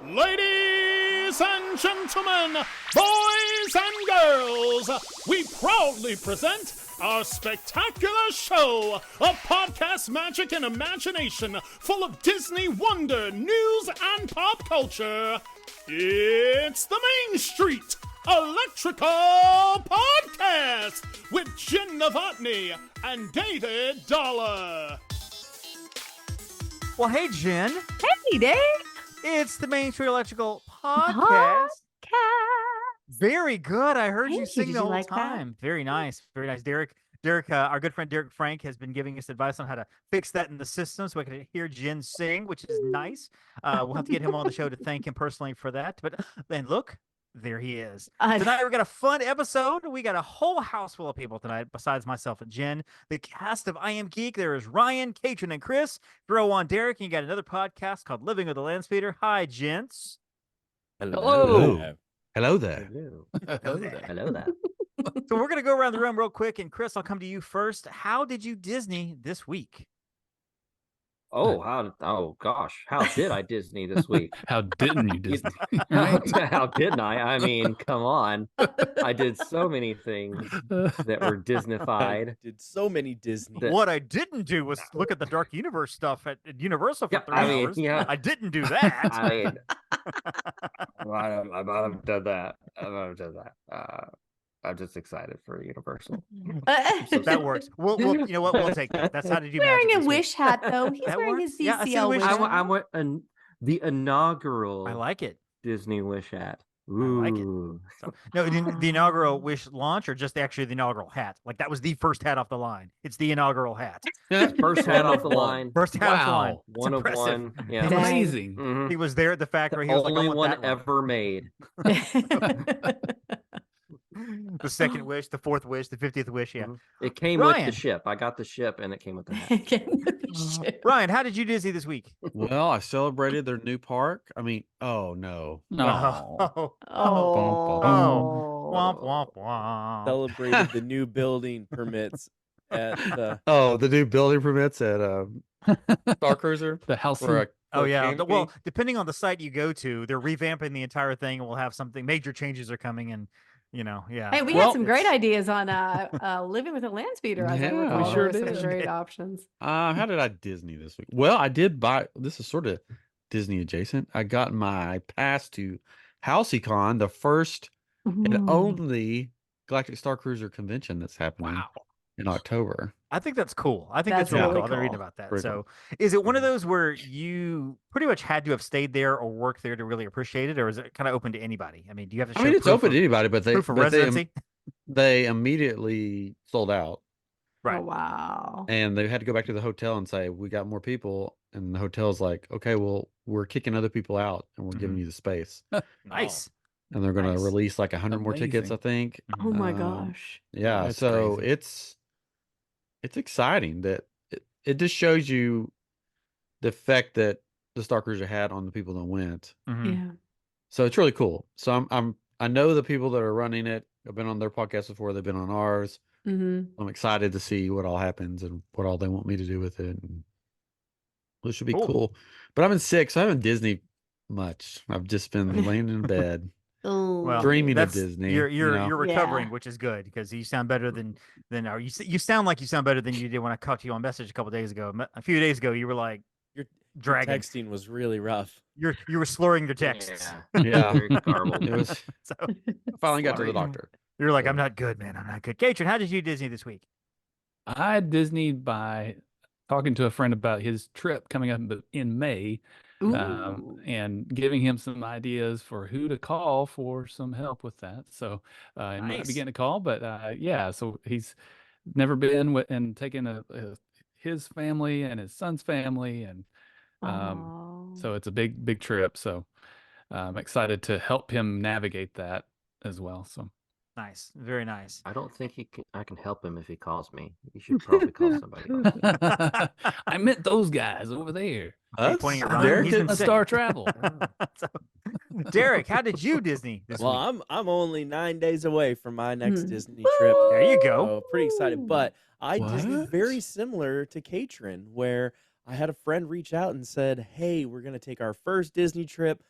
Ladies and gentlemen, boys and girls, we proudly present our spectacular show of podcast magic and imagination full of Disney wonder, news, and pop culture. It's the Main Street Electrical Podcast with Jenn Dave and David Dollar. Well, hey, Jen. Hey, Dave. It's the Main Street Electrical Podcast. Very good. I heard you sing the whole time. That? Very nice. Very nice. Derek, our good friend Derek Frank has been giving us advice on how to fix that in the system so I can hear Jen sing, which is nice. We'll have to get him on the show to thank him personally for that. But then look, there he is. Tonight we've got a fun episode. We got a whole house full of people tonight besides myself and Jen. The cast of IAmGeek. There is Ryan, Catron, and Chris. Throw on Derek, and you got another podcast called Living with the Landspeeder. Hi, gents. Hello. Hello there. Hello there. Hello there. So we're going to go around the room real quick. And Chris, I'll come to you first. How did you Disney this week? Oh gosh, how did I Disney this week? How didn't you Disney? How didn't I? I mean, come on. I did so many things that were Disney-Fied. Did so many Disney. What I didn't do was look at the Dark Universe stuff at Universal for 3 hours. I didn't do that. I mean, I might have done that. I'm just excited for Universal. So that works. We'll you know what? We'll take that. That's how to do. Wearing a wish hat though. He's wearing works? his CCL wish hat. I want the inaugural. I like it. Disney wish hat. Ooh. I like it. So, no, the inaugural wish launch, or just the inaugural hat? Like that was the first hat off the line. It's the inaugural hat. First hat off the line. First hat off the line. One of one. Yeah. Amazing. Mm-hmm. He was there at the factory. He was only like, one ever made. The second wish, the fourth wish, the 50th wish. Yeah. It came with the ship. I got the ship and it came with the hat. Ryan, how did you Disney this week? Well, I celebrated their new park. I mean, No. Oh. Womp, womp, womp. Celebrated the new building permits at the the new building permits at Star Cruiser. the house. Well, depending on the site you go to, they're revamping the entire thing and we'll have something. Major changes are coming and Hey, we had some great ideas on living with a Landspeeder. I think we sure did. did. Some great options. How did I Disney this week? Well, I did buy. This is sort of Disney adjacent. I got my pass to HalseyCon, the first and only Galactic Star Cruiser convention that's happening in October. I think that's cool. I think that's really cool. I've been reading about that. Pretty so is it one of those where you pretty much had to have stayed there or worked there to really appreciate it? Or is it kind of open to anybody? I mean, do you have to show it's open to anybody, but proof of residency? They immediately sold out. Right. Oh, wow. And they had to go back to the hotel and say, we got more people. And the hotel's like, okay, well, we're kicking other people out and we're giving you the space. Nice. And they're going to release like 100 more tickets, I think. Oh my gosh. Yeah. That's so crazy. it's exciting that it just shows you the effect that the Star Cruiser had on the people that went. Yeah. So it's really cool. So I know the people that are running it. I've been on their podcast before. They've been on ours. I'm excited to see what all happens and what all they want me to do with it. And it should be cool. But I've been sick, so I haven't Disney much. I've just been laying in bed. Well, dreaming of Disney. You're recovering, which is good because you sound better than you sound like you sound better than you did when I talked to you on message a few days ago. You were like your dragging. Texting was really rough. You were slurring your texts. Yeah. Very garbled. It was. So I finally got to the doctor. You're like, I'm not good, man. I'm not good. Catron, how did you Disney this week? I Disneyed by talking to a friend about his trip coming up in May. And giving him some ideas for who to call for some help with that. So I might be getting a call, but so he's never been and taken his family and his son's family. And so it's a big trip. So I'm excited to help him navigate that as well. So nice. Very nice. I don't think I can help him if he calls me. You should probably call somebody else. I meant those guys over there. Pointing at Ryan. He's been a Star Travel. So, Derek, how did you Disney this week? Well, I'm only 9 days away from my next Disney trip. There you go. So pretty excited. But I Disney very similar to Catron, where I had a friend reach out and said, "Hey, we're gonna take our first Disney trip.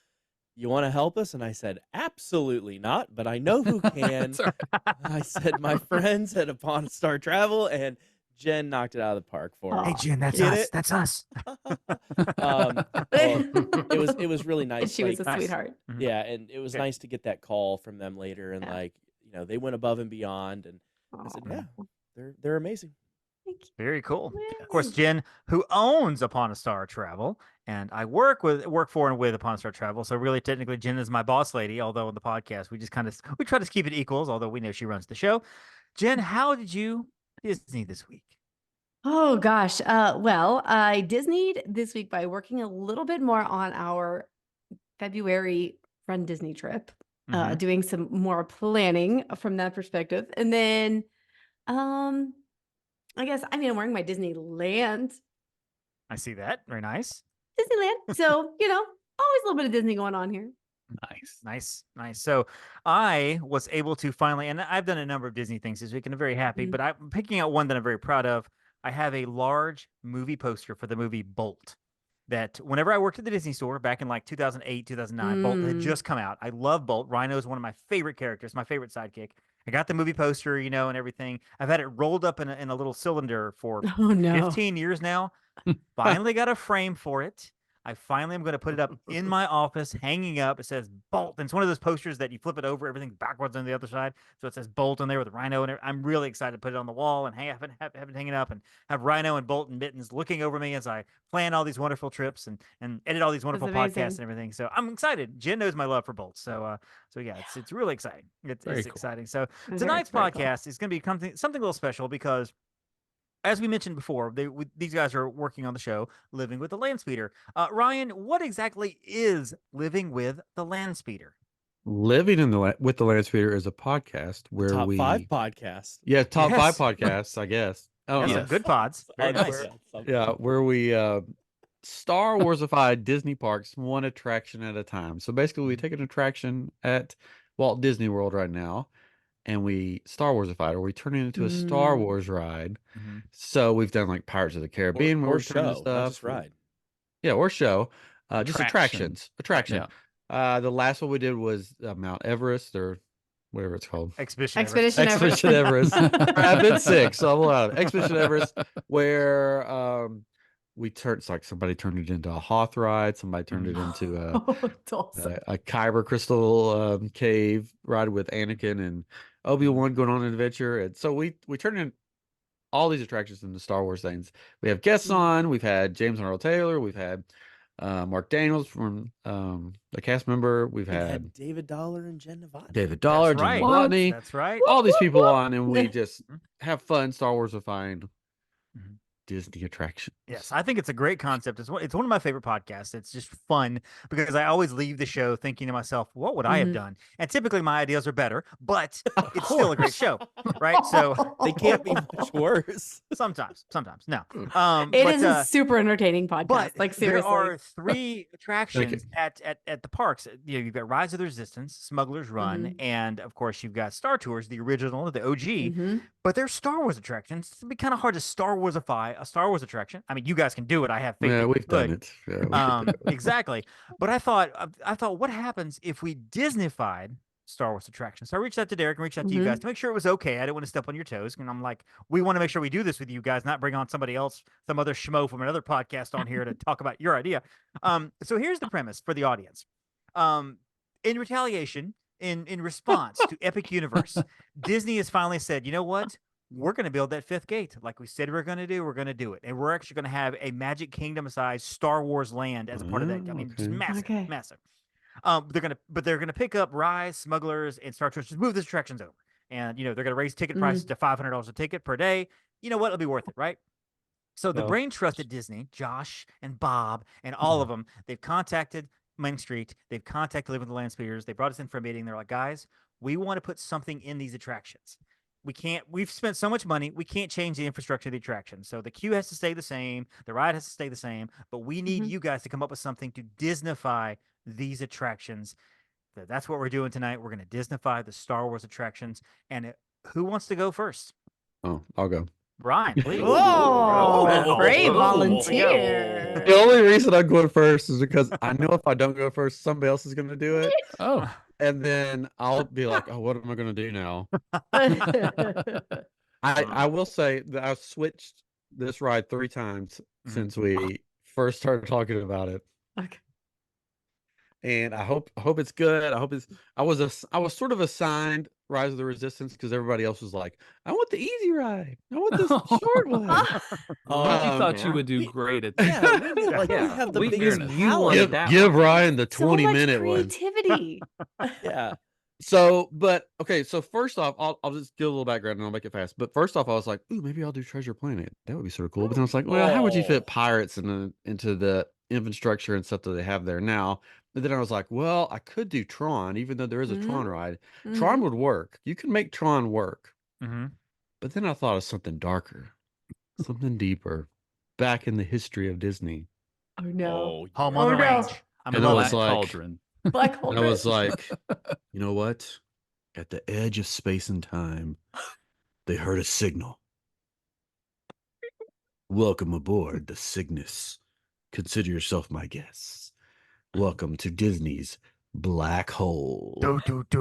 you want to help us? And I said, absolutely not, but I know who can. That's all right. I said, my friends at Upon a Star Travel, and Jen knocked it out of the park for Hey, us. Jen, that's Get us. it? That's us. Well, it was really nice. And she was a like, sweetheart. yeah, and it was Good. nice to get that call from them later, and Yeah. like, they went above and beyond, and I said, yeah, they're amazing. Thank you. Very cool. Of course, Yay. Jen, who owns Upon a Star Travel, and I work for and with Upon a Star Travel. So really, technically, Jen is my boss lady. Although on the podcast, we try to keep it equals. Although we know she runs the show. Jen, how did you Disney this week? Oh gosh. Well, I Disneyed this week by working a little bit more on our February Run Disney trip, Mhm. doing some more planning from that perspective. And then, I guess, I'm wearing my Disneyland, I see that. Very nice. Disneyland. So, always a little bit of Disney going on here. Nice. Nice. So I was able to finally, and I've done a number of Disney things this week, and I'm very happy. Mhm. But I'm picking out one that I'm very proud of. I have a large movie poster for the movie Bolt. That whenever I worked at the Disney store back in like 2008, 2009, Bolt had just come out. I love Bolt. Rhino is one of my favorite characters, my favorite sidekick. I got the movie poster, and everything. I've had it rolled up in a little cylinder for Oh no. 15 years now. Finally got a frame for it. I finally am going to put it up in my office, hanging up. It says Bolt. And it's one of those posters that you flip it over, everything's backwards on the other side. So it says Bolt on there with Rhino. And I'm really excited to put it on the wall and have it hanging up and have Rhino and Bolt and Mittens looking over me as I plan all these wonderful trips and edit all these wonderful podcasts amazing. and everything. So I'm excited. Jen knows my love for Bolt. So yeah, it's really exciting. It's Very cool. exciting. So Very, tonight's very cool. podcast is going to be something a little special because, as we mentioned before, these guys are working on the show Living with the Landspeeder. Ryan, what exactly is Living with the Landspeeder? Living with the Landspeeder is a podcast where Top 5 podcast. Yeah, top Yes. 5 podcasts, I guess. Oh, Yes, yeah. some good pods. Very nice. Yeah, where we Star Warsify Disney parks one attraction at a time. So basically, we take an attraction at Walt Disney World right now, and we Star Warsify, or we turn it into a Star Wars ride. Mhm. So we've done like Pirates of the Caribbean, where or we're turning show, stuff. not just ride. Yeah, or show. Just Attraction. attraction. The last one we did was Mount Everest, or whatever it's called. Expedition. Expedition Expedition Everest. I've been sick, so I'm allowed. Expedition Everest, where we turned, it's like somebody turned it into a Hoth ride, somebody turned it into It's awesome. a Kyber crystal cave ride with Anakin and Obi-Wan going on an adventure. And so we turned in all these attractions into Star Wars things. We have guests on. We've had James and Earl Taylor. We've had Mark Daniels from the cast member. We've had David Dollar and Jenn Dave. David Dollar, That's Jim right. Novotny, That's right. all these people on, and we just have fun Star Warsifying Mhm. Disney attractions. Yes, I think it's a great concept. It's one of my favorite podcasts. It's just fun because I always leave the show thinking to myself, what would I have done? And typically my ideas are better, but it's still a great show, right? So They can't be much worse. sometimes no. It is a super entertaining podcast. But Like seriously. there are 3 attractions at the parks. You've got Rise of the Resistance, Smuggler's Run, and of course you've got Star Tours, the original, the OG. But they're Star Wars attractions. It'd be kind of hard to Star Warsify a Star Wars attraction. I mean, you guys can do it. I have faith. Yeah, that you we've done could. it. Yeah, we could do it. Exactly. But I thought, what happens if we Disney-fied Star Wars attractions? So I reached out to Derek and reached out to you guys to make sure it was okay. I didn't want to step on your toes. And I'm like, we want to make sure we do this with you guys, not bring on somebody else, some other schmo from another podcast on here to talk about your idea. So here's the premise for the audience. In retaliation, in response to Epic Universe, Disney has finally said, you know what? We're going to build that 5th gate. Like we said we're going to do, we're going to do it. And we're actually going to have a Magic Kingdom-sized Star Wars land as a part of that. I mean, just massive, massive. They're going to pick up Rise, Smugglers, and Star Tours. Just move those attractions over. And, they're going to raise ticket prices to $500 a ticket per day. You know what? It'll be worth it, right? So the brain trust at Disney, Josh and Bob and all of them, they've contacted Main Street. They've contacted Living with the Landspeeders. They brought us in for a meeting. They're like, guys, we want to put something in these attractions. We've spent so much money, we can't change the infrastructure of the attraction. So the queue has to stay the same, the ride has to stay the same, but we need you guys to come up with something to Disneyfy these attractions. That's what we're doing tonight. We're going to Disneyfy the Star Wars attractions. And who wants to go first? Oh, I'll go. Ryan, please. Whoa, great Oh. volunteer. The only reason I'm going first is because I know if I don't go first, somebody else is going to do it. Oh. And then I'll be like, oh, what am I going to do now? I will say that I've switched this ride 3 times since we first started talking about it. Okay. And I hope it's good. I was sort of assigned Rise of the Resistance because everybody else was like, I want the easy ride. I want this short one. We thought you would do great at that. Yeah, we have the biggest palette. Give Ryan the So 20-minute much one. creativity. Yeah. So first off, I'll just give a little background and I'll make it fast. But first off, I was like, ooh, maybe I'll do Treasure Planet. That would be sort of cool. But then I was like, well, how would you fit pirates into the infrastructure and stuff that they have there now? And then I was like, well, I could do Tron, even though there is a Tron ride. Tron would work. You can make Tron work. But then I thought of something darker, something deeper, back in the history of Disney. Oh no. Home on the range. And I was like, Cauldron. Black hole. and I was like, you know what? At the edge of space and time, they heard a signal. Welcome aboard the Cygnus. Consider yourself my guests. Welcome to Disney's Black Hole. I thought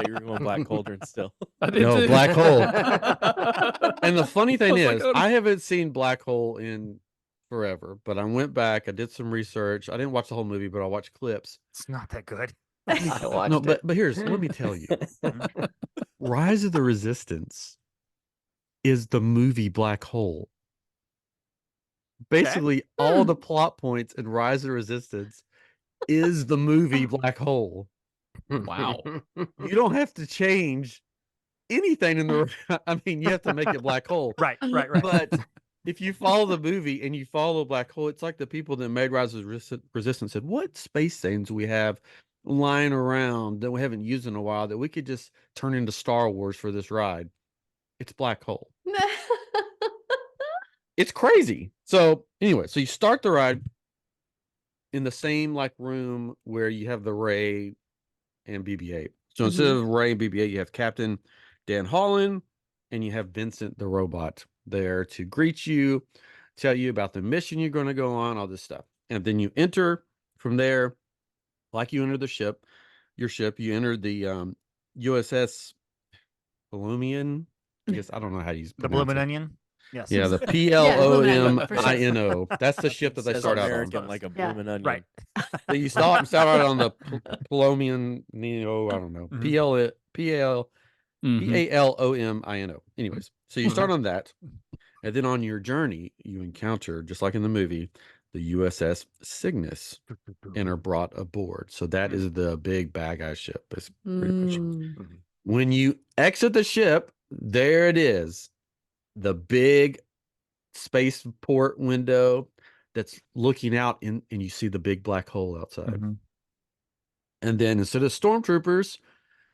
you were going Black Cauldron still. I did No, too. Black Hole. And the funny thing I was is, like, oh, I haven't seen Black Hole in forever, but I went back, I did some research. I didn't watch the whole movie, but I watched clips. It's not that good. I watched No, it. but here's, let me tell you. Rise of the Resistance is the movie Black Hole. Basically, all the plot points in Rise of the Resistance is the movie Black Hole. Wow. You don't have to change anything in the. I mean, you have to make it Black Hole, Right. but if you follow the movie and you follow Black Hole, it's like the people that made Rise of the Resistance said, "What space stations we have lying around that we haven't used in a while that we could just turn into Star Wars for this ride?" It's Black Hole. It's crazy. So anyway, so you start the ride in the same like room where you have the Ray and BB-8. So instead of Ray and BB-8, you have Captain Dan Holland and you have Vincent the robot there to greet you, tell you about the mission you're going to go on, all this stuff. And then you enter from there, like you enter your ship, you enter the USS Plomian. I guess I don't know how you The Bloomin' Onion. Yes. Yeah, the Bloomin' Plomino. That's the ship that they Says start out American on. like a Yeah. bloomin' onion. Right. So you start out on the Plomian, I don't know, Palomino. Anyways, so you start on that, and then on your journey, you encounter, just like in the movie, the USS Cygnus, and are brought aboard. So that is the big bad guy ship. It's pretty much. When you exit the ship, there it is. The big spaceport window that's looking out in, and you see the big black hole outside. And then instead of stormtroopers,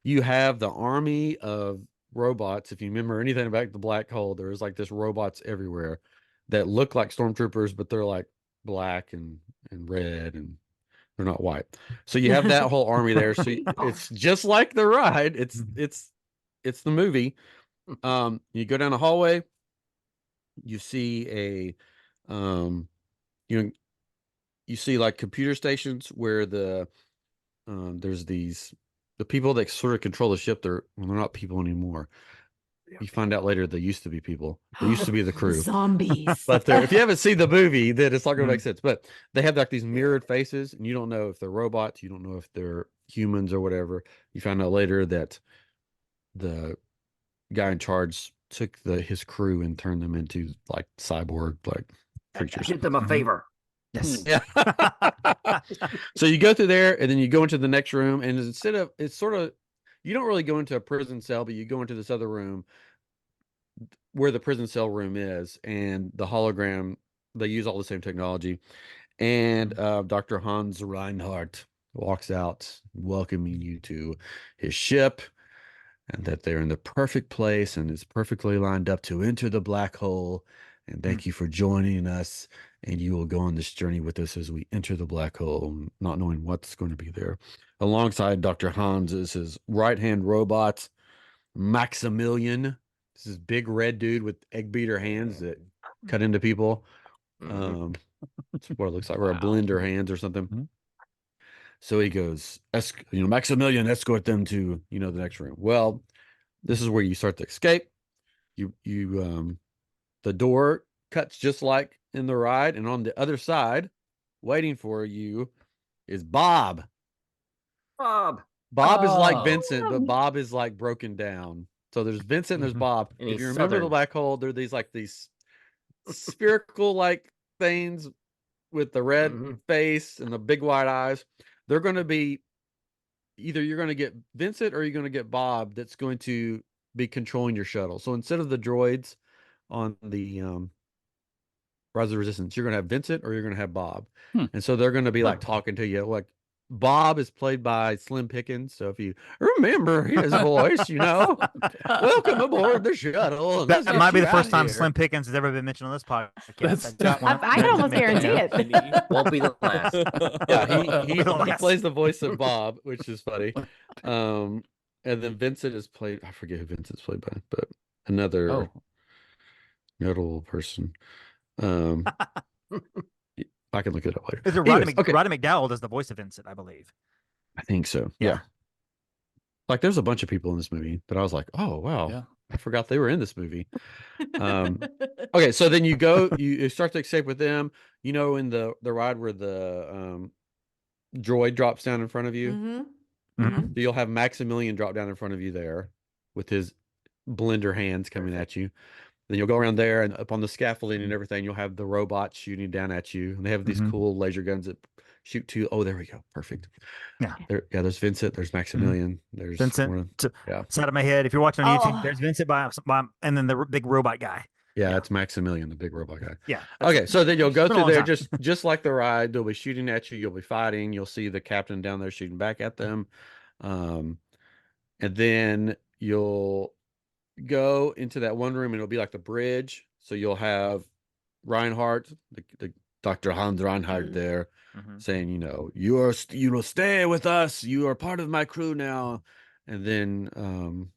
you have the army of robots. If you remember anything about the black hole, there's like this robots everywhere that look like stormtroopers, but they're like black and red, and they're not white. So you have that whole army there. So it's just like the ride. It's the movie. You go down a hallway, you see you see like computer stations where there's the people that sort of control the ship. They're not people anymore. You find out later they used to be people. They used to be the crew. Zombies. But if you haven't seen the movie, then it's not going to make sense. But they have like these mirrored faces, and you don't know if they're robots. You don't know if they're humans or whatever. You find out later that the guy in charge took his crew and turned them into like cyborg like creatures. Did them a favor. Yes. Yeah. So you go through there, and then you go into the next room, and you don't really go into a prison cell, but you go into this other room where the prison cell room is, and the hologram, they use all the same technology. And Dr. Hans Reinhardt walks out welcoming you to his ship, and that they're in the perfect place and is perfectly lined up to enter the black hole. And thank you for joining us. And you will go on this journey with us as we enter the black hole, not knowing what's going to be there. Alongside Dr. Hans is his right-hand robot, Maximilian. this big red dude with egg beater hands that cut into people. That's what it looks like, or a blender hands or something. So he goes, Maximilian, escort them to, the next room. Well, this is where you start to escape. The door cuts just like in the ride, and on the other side, waiting for you, is Bob. Bob is like Vincent, but Bob is like broken down. So there's Vincent and there's Bob. And if you he's remember Southern. the black hole, they're these spherical like things with the red face and the big wide eyes. They're going to be either you're going to get Vincent or you're going to get Bob that's going to be controlling your shuttle. So instead of the droids on the Rise of the Resistance, you're going to have Vincent or you're going to have Bob. And so they're going to be like talking to you. Like Bob is played by Slim Pickens. So if you remember his voice, welcome aboard the shuttle. That might be the first time Slim Pickens has ever been mentioned on this podcast. I can almost guarantee it. Won't be the last. Yeah, he plays the voice of Bob, which is funny. And then Vincent is played, I forget who Vincent's played by, but another notable person. I can look it up later. Is it Roddy McDowell does the voice of Vincent, I believe. I think so. Yeah. Like there's a bunch of people in this movie that I was like, oh wow, Yeah. I forgot they were in this movie. Okay, so then you start to escape with them. In the ride where the droid drops down in front of you. So you'll have Maximilian drop down in front of you there with his blender hands coming at you. Then you'll go around there, and up on the scaffolding and everything, you'll have the robots shooting down at you. And they have these cool laser guns that shoot to. Oh, there we go. Perfect. Yeah. There's Vincent. There's Maximilian. There's Vincent. Side of my head. If you're watching on YouTube, there's Vincent by and then the big robot guy. Yeah, that's Maximilian, the big robot guy. Yeah. Okay, so then you'll go through there just like the ride. They'll be shooting at you. You'll be fighting. You'll see the captain down there shooting back at them. And then you'll go into that one room, and it'll be like the bridge. So you'll have Reinhardt, the Dr. Hans Reinhardt there, saying, you will stay with us. You are part of my crew now. And then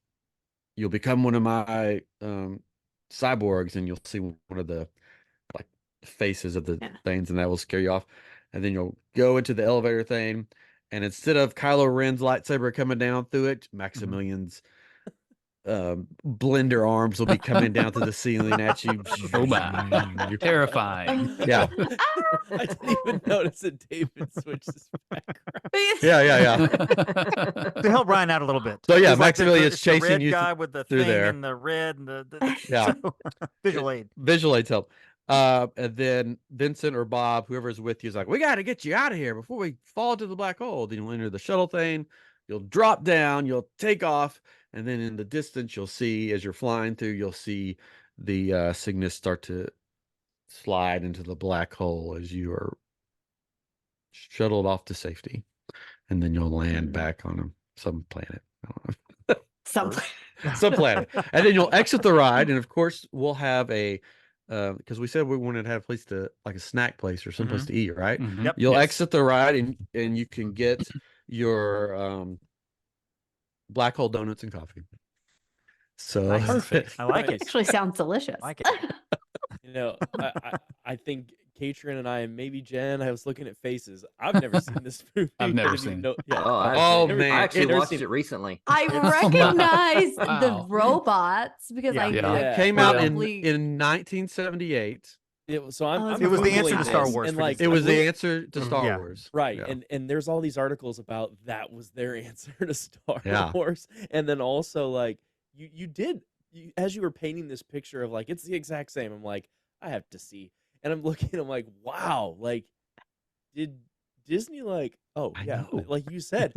you'll become one of my cyborgs, and you'll see one of the like faces of the things, and that will scare you off. And then you'll go into the elevator thing, and instead of Kylo Ren's lightsaber coming down through it, Maximilian's blender arms will be coming down to the ceiling at you. Oh my! Terrifying. Yeah. I didn't even notice that David switched his background. Yeah. To help Ryan out a little bit. So yeah, It's Maximilian the is chasing red you guy with the through thing there. and the red and the Yeah. visual aid. Visual aids help. And then Vincent or Bob, whoever's with you, is like, we got to get you out of here before we fall into the black hole. Then you'll enter the shuttle thing. You'll drop down. You'll take off. And then in the distance, you'll see, as you're flying through, you'll see the Cygnus start to slide into the black hole as you are shuttled off to safety. And then you'll land back on some planet. I don't know. Some planet. And then you'll exit the ride. And of course, we'll have because we said we wanted to have a place like a snack place or someplace to eat, right? Yep. You'll exit the ride, and you can get your black hole donuts and coffee. So Perfect. I like it. Actually sounds delicious. I like it. I think Catron and I, and maybe Jen, I was looking at faces. I've never seen this movie. I've never I didn't seen even know- it. yeah. Oh, Never- man. I actually never watched seen- it recently. I recognize the Wow. robots because I Yeah. came out probably- in 1978. So I'm It was the answer to Googling Star this, Wars and for like It was I'm the look- answer to Star Yeah. Mm-hmm. Wars. Right, Yeah. and there's all these articles about that was their answer to Star Yeah. Wars, and then also like you as you were painting this picture of like it's the exact same. I'm like, I have to see, and I'm looking, I'm like, wow, like did Disney like? Oh I yeah, know. like you said.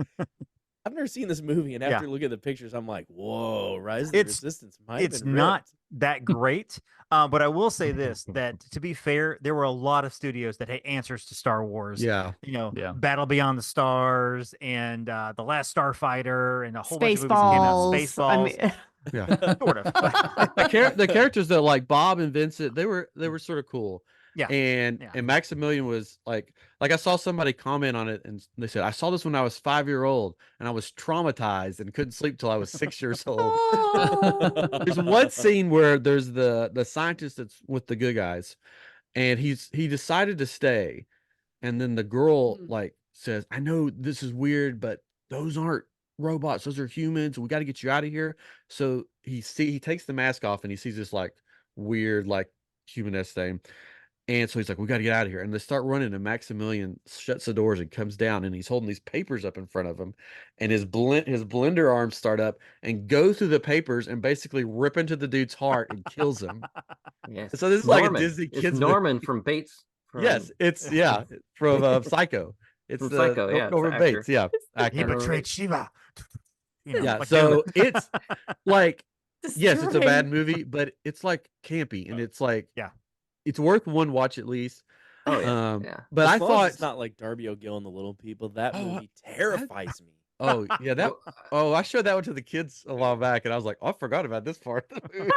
I've never seen this movie, and after looking at the pictures, I'm like, "Whoa, Rise of the Resistance might have It's been not ripped." that great, but I will say this: that to be fair, there were a lot of studios that had answers to Star Wars. Yeah. Yeah. Battle Beyond the Stars and The Last Starfighter and a whole bunch of movies that came out. Spaceballs. I Spaceballs, mean, Yeah. sort of. The characters that like Bob and Vincent, they were sort of cool. Yeah. And Maximilian was like Like I saw somebody comment on it and they said, I saw this when I was 5 years old and I was traumatized and couldn't sleep till I was 6 years old. There's one scene where there's the scientist that's with the good guys, and he decided to stay, and then the girl like says, I know this is weird, but those aren't robots, those are humans. We got to get you out of here. So he takes the mask off and he sees this like weird like humanist thing. And so he's like, we got to get out of here. And they start running, and Maximilian shuts the doors and comes down, and he's holding these papers up in front of him. And his blender arms start up and go through the papers and basically rip into the dude's heart and kills him. Yes. So this is Norman. like a Disney It's kids Norman movie. from Bates. Yes, it's from Psycho. It's From the Psycho, yeah, it's the Norman actor. Bates, yeah. He actor. betrayed Shiva. Yeah, like so doing it's like yes, it's a bad Destroying. movie, but it's like campy, and it's like Yeah. it's worth one watch at least. Oh yeah, yeah. But As I long as thought it's not like Darby O'Gill and the Little People. That Oh, movie terrifies me. oh yeah, that Well, I showed that one to the kids a while back, and I was like, oh, I forgot about this part of the movie.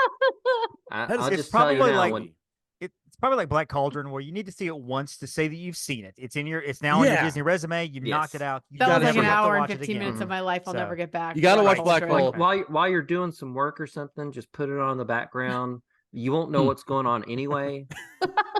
That is I'll it's just tell you probably now. like- When, It's probably like Black Cauldron, where you need to see it once to say that you've seen it. It's now on your Yeah. Disney resume. You knocked it Yes. out. You That gotta was like an never have to hour and watch it 15 again. minutes of my life I'll So- never get back. You gotta watch Black Cauldron. Hole. while you're doing some work or something, just put it on the background. You won't know what's going on anyway.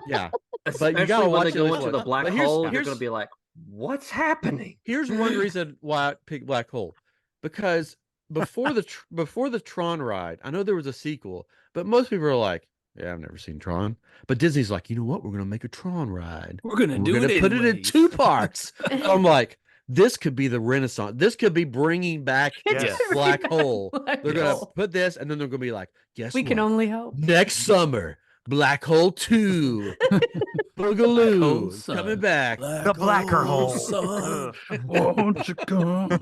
Yeah, Especially you gotta when watch they it go this into way. the black But here's- hole. You're here's- gonna be like, "What's happening?" Here's one reason why I picked Black Hole, because before the Tron ride, I know there was a sequel, but most people are like, "Yeah, I've never seen Tron." But Disney's like, you know what? We're gonna make a Tron ride. We're gonna We're gonna put it in 2 parts. I'm like, this could be the Renaissance. This could be bringing back Yes. Black Hole. Black They're gonna Hole. put this, and then they're gonna be like, guess We what? can only hope. Next summer, Black Hole 2, Boogaloo Sun. coming back. The blacker hole. Son. Won't you come?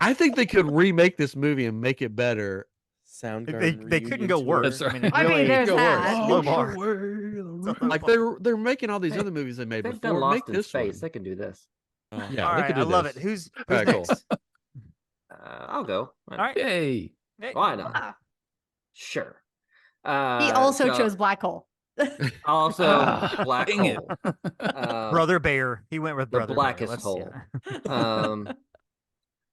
I think they could remake this movie and make it better. Soundgarden They couldn't go reunion worse. tour. That's right. it I mean, really- there's go worse. that. Low bar. Like they're making all these other movies they made They've done before. Make Lost in this Space. one. They can do this. Yeah, All they right, could do I love this. it. Who's All right, cool. next? I'll go. All right. Yay! Why not? Ah, Sure. he also so chose Black Hole. Also Ah, Black dang it. Hole. Brother Bear. He went with the Brother blackest Bear. hole.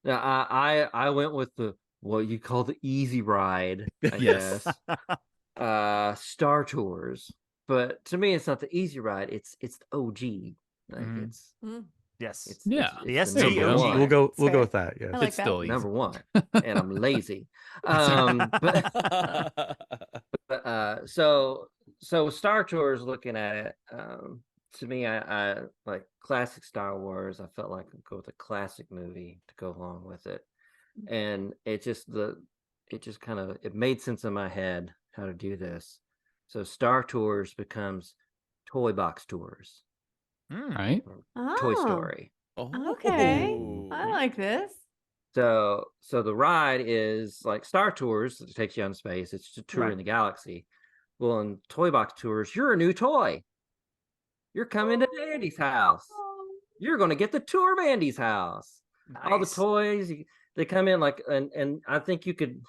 Now I went with the what you call the easy ride, I Yes. guess. Star Tours, but to me it's not the easy ride. It's the OG. Like Mhm. it's Yes. it's Yeah. The it's the number STOG. one. We'll go fair. with that. Yes. I like It's that. still easy. Number one, and I'm lazy. But so Star Tours, looking at it, to me, I like classic Star Wars. I felt like I'd go with a classic movie to go along with it, and it just kind of it made sense in my head how to do this. So Star Tours becomes Toy Box Tours, Mm. Right? Oh, Toy Story. Okay. Oh. I like this. So the ride is like Star Tours, it takes you out in space. It's just touring Right. the galaxy. Well, in Toy Box Tours, you're a new toy. You're coming to Andy's house. You're going to get the tour of Andy's house. All the Nice. toys, they come in like, and I think you could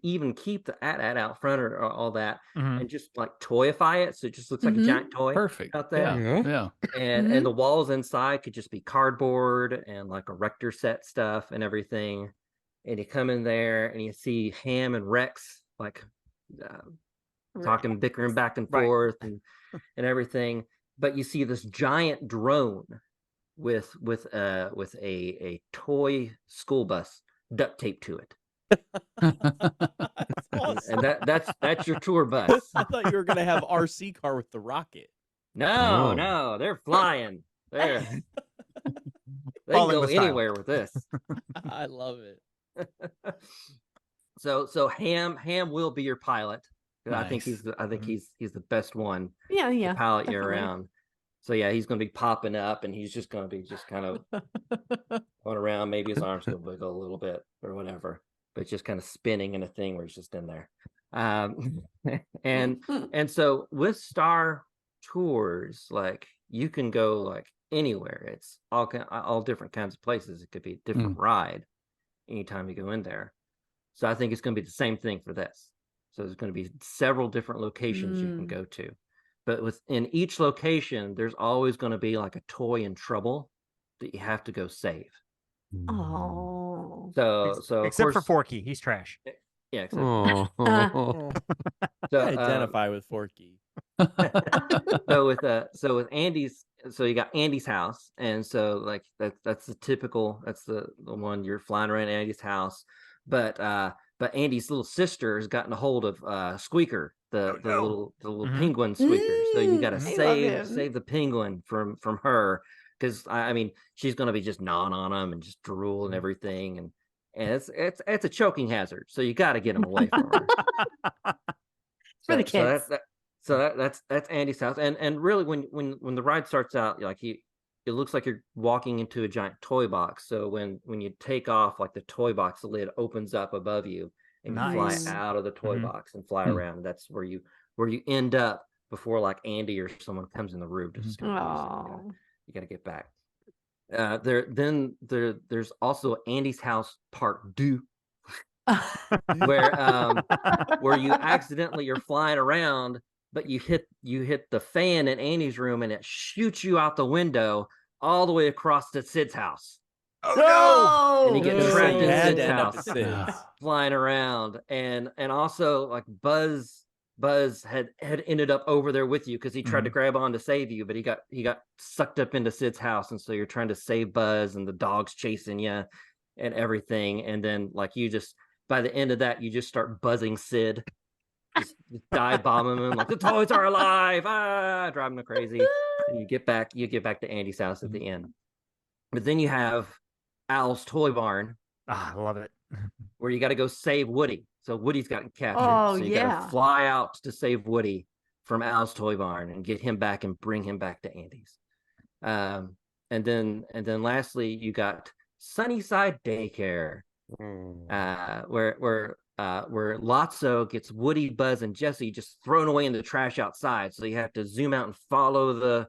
even keep the at out front or all that, Mhm. and just like toyify it, so it just looks like a Mhm. giant toy Perfect. out there. Yeah. Yeah. Yeah. And the walls inside could just be cardboard and like erector set stuff and everything. And you come in there and you see Ham and Rex like talking, bickering back and Right. forth and everything. But you see this giant drone with a toy school bus duct taped to it, That's awesome. and that's your tour bus. I thought you were gonna have RC car with the rocket. No, Oh. no, they're flying. They can Falling go with style. anywhere with this. I love it. So Ham will be your pilot. I think Nice. he's the best one Yeah, yeah. to pilot you definitely. around. So yeah, he's going to be popping up, and he's just going to be kind of going around. Maybe his arms going to wiggle a little bit or whatever, but just kind of spinning in a thing where he's just in there. And so with Star Tours, like you can go like anywhere. It's all different kinds of places. It could be a different ride anytime you go in there. So I think it's going to be the same thing for this. So there's going to be several different locations you can go to. but within each location, there's always going to be like a toy in trouble that you have to go save. Oh. So of Except for course, Forky, he's trash. yeah. Oh. Oh, So, I identify with Forky. so with Andy's, so you got Andy's house, and so like that's the typical, that's the one you're flying around Andy's house, but Andy's little sister has gotten a hold of Squeaker, the little penguin Squeaker. So you got to save the penguin from her, because I mean she's gonna be just gnawing on him and just drool and everything, and it's a choking hazard. So you got to get him away from her. For the kids. So that's Andy's house, and really when the ride starts out, like it looks like you're walking into a giant toy box. So when you take off, like the toy box, the lid opens up above you, and you fly out of the toy box and fly around. That's where you end up before like Andy or someone comes in the room to discover you got to get back. There's also Andy's house part 2. where you accidentally, you're flying around, but you hit the fan in Andy's room, and it shoots you out the window all the way across to Sid's house. Oh no! And you get trapped in Had Sid's to end up house, at Sid's. flying around, and also like Buzz had ended up over there with you, because he tried to grab on to save you, but he got sucked up into Sid's house, and so you're trying to save Buzz, and the dog's chasing you and everything, and then like you just, by the end of that, you just start buzzing Sid, just dive bombing him, like the toys are alive, driving him crazy. And you get back to Andy's house at the end. But then you have Al's Toy Barn. I love it. Where you got to go save Woody. So Woody's gotten captured. So you got to fly out to save Woody from Al's Toy Barn and get him back and bring him back to Andy's. And then lastly, you got Sunnyside Daycare. Where Lotso gets Woody, Buzz, and Jesse just thrown away in the trash outside. So you have to zoom out and follow the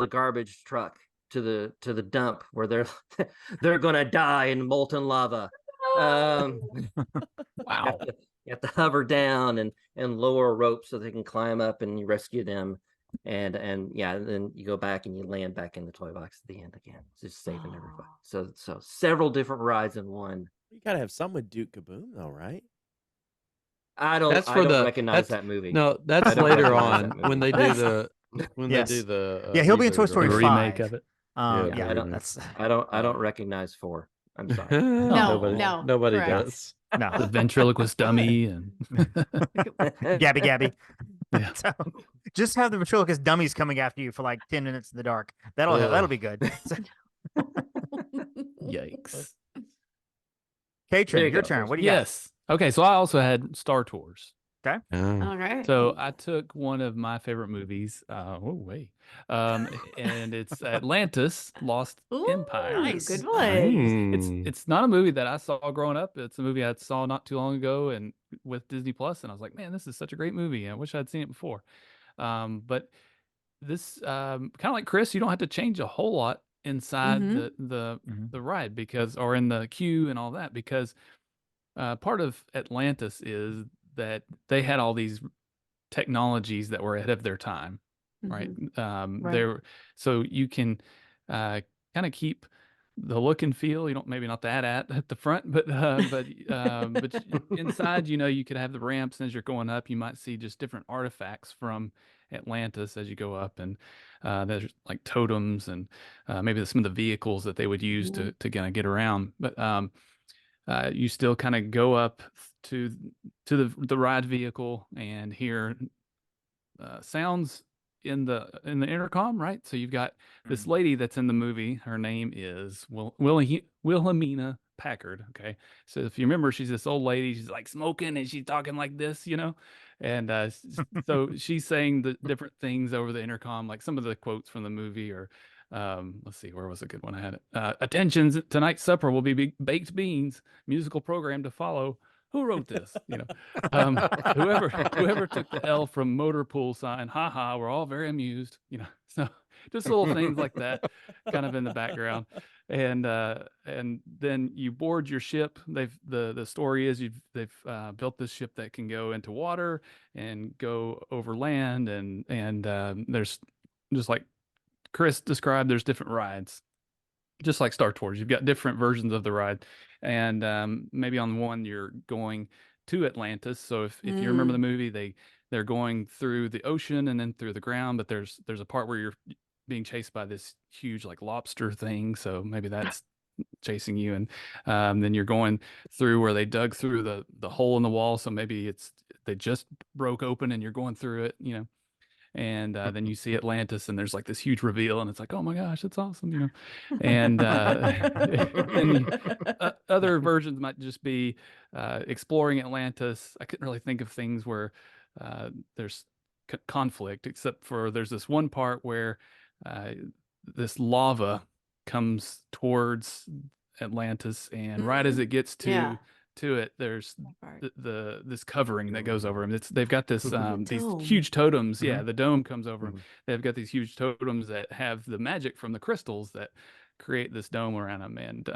garbage truck to the dump where they're gonna die in molten lava. Wow. You have to hover down and lower a rope so they can climb up, and you rescue them. And then you go back and you land back in the toy box at the end again, just saving everybody. So several different rides in one. You gotta have some with Duke Kaboom, though, right? I don't recognize that movie. No, that's later on when they do the they do the he'll be in Toy Story 5. Remake of it. I don't recognize 4. I'm sorry. Nobody correct. does. No. The ventriloquist dummy and Gabby. Yeah. So, just have the ventriloquist dummies coming after you for like 10 minutes in the dark. That'll be good. yikes. Catron, your turn. What do you got? Okay, so I also had Star Tours. Okay. All right. So I took one of my favorite movies. And it's Atlantis: Lost Empire. Nice. Good one. It's not a movie that I saw growing up. It's a movie I saw not too long ago, and with Disney Plus, and I was like, man, this is such a great movie. I wish I'd seen it before. But this kind of like Chris, you don't have to change a whole lot inside the ride, because, or in the queue and all that, because part of Atlantis is that they had all these technologies that were ahead of their time, right? So you can kind of keep the look and feel. You don't, maybe not that at the front, but inside, you could have the ramps, and as you're going up, you might see just different artifacts from Atlantis as you go up, and there's like totems and maybe some of the vehicles that they would use to kind of get around. But you still kind of go up to the ride vehicle and hear sounds in the intercom, right? So you've got this lady that's in the movie. Her name is Wilhelmina Packard. Okay, so if you remember, she's this old lady. She's like smoking and she's talking like this, and so she's saying the different things over the intercom, like some of the quotes from the movie, or let's see, where was a good one? I had it. Attention, tonight's supper will be baked beans, musical program to follow. Who wrote this? Whoever took the L from motor pool sign, we're all very amused, so just little things like that kind of in the background. and then you board your ship. The story is they've built this ship that can go into water and go over land, and there's, just like Chris described, there's different rides, just like Star Tours. You've got different versions of the ride, and maybe on one you're going to Atlantis. So if you remember the movie, they're going through the ocean and then through the ground, but there's a part where you're being chased by this huge like lobster thing. So maybe that's chasing you, and then you're going through where they dug through the hole in the wall. So maybe they just broke open and you're going through it, and then you see Atlantis and there's like this huge reveal and it's like, oh my gosh, it's awesome, and other versions might just be exploring Atlantis. I couldn't really think of things where there's conflict, except for there's this one part where this lava comes towards Atlantis, and right as it gets to it, there's this covering that goes over them. They've got this these huge totems. Yeah, the dome comes over them. They've got these huge totems that have the magic from the crystals that create this dome around them, and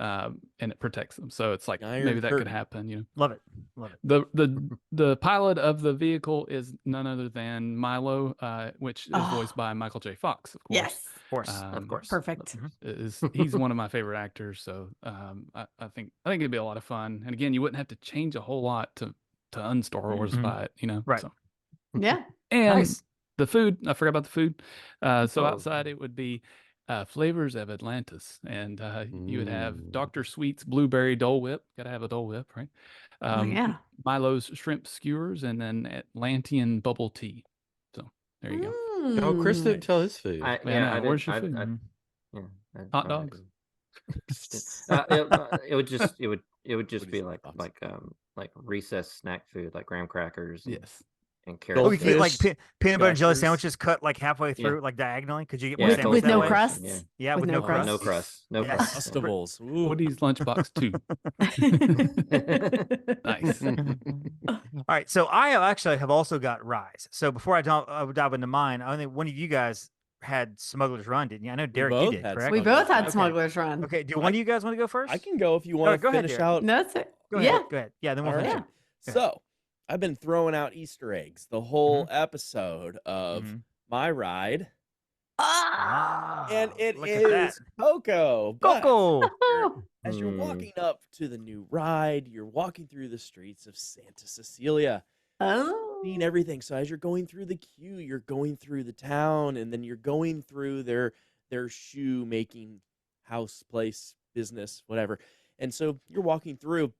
it protects them. So it's like maybe that could happen. Love it. The pilot of the vehicle is none other than Milo, which is voiced by Michael J. Fox, of course. Yes, of course. Perfect. He's one of my favorite actors. So I think it'd be a lot of fun. And again, you wouldn't have to change a whole lot to un-Star Wars by it, Right. So. Yeah. And Nice. the food, I forgot about the food. So outside it would be flavors of Atlantis, and you would have Dr. Sweet's blueberry Dole Whip. Gotta have a Dole Whip, right? Yeah. Milo's shrimp skewers, and then Atlantean bubble tea. So there you go. Oh, Chris didn't tell his food. Where's your food? Hot dogs. It would just be like recess snack food, like graham crackers. Yes. And carrots. Oh, you can get like peanut butter and jelly Gushers. sandwiches cut like halfway through, like diagonally. Could you get more Yeah, sandwiches With no that way? crusts? Yeah, with no crust. No crust. No Yeah. crust. Crustables. Ooh. Woody's lunchbox too. Nice. All right, so I actually have also got Rise. So before I dive into mine, I think one of you guys had Smuggler's Run, didn't you? I know Derek, you both did, had correct? We both had Okay. Smuggler's Run. Okay, do one of you guys want to go first? I can go if you want go to ahead, finish Derek. out. No, that's it. Go ahead. Yeah. Go ahead. Yeah, then we'll All finish. right. it. So I've been throwing out Easter eggs the whole episode of my ride, and it look at that. is Coco. But Coco. as you're walking up to the new ride, you're walking through the streets of Santa Cecilia, seeing everything. So as you're going through the queue, you're going through the town, and then you're going through their shoe making house, place, business, whatever. And so you're walking through,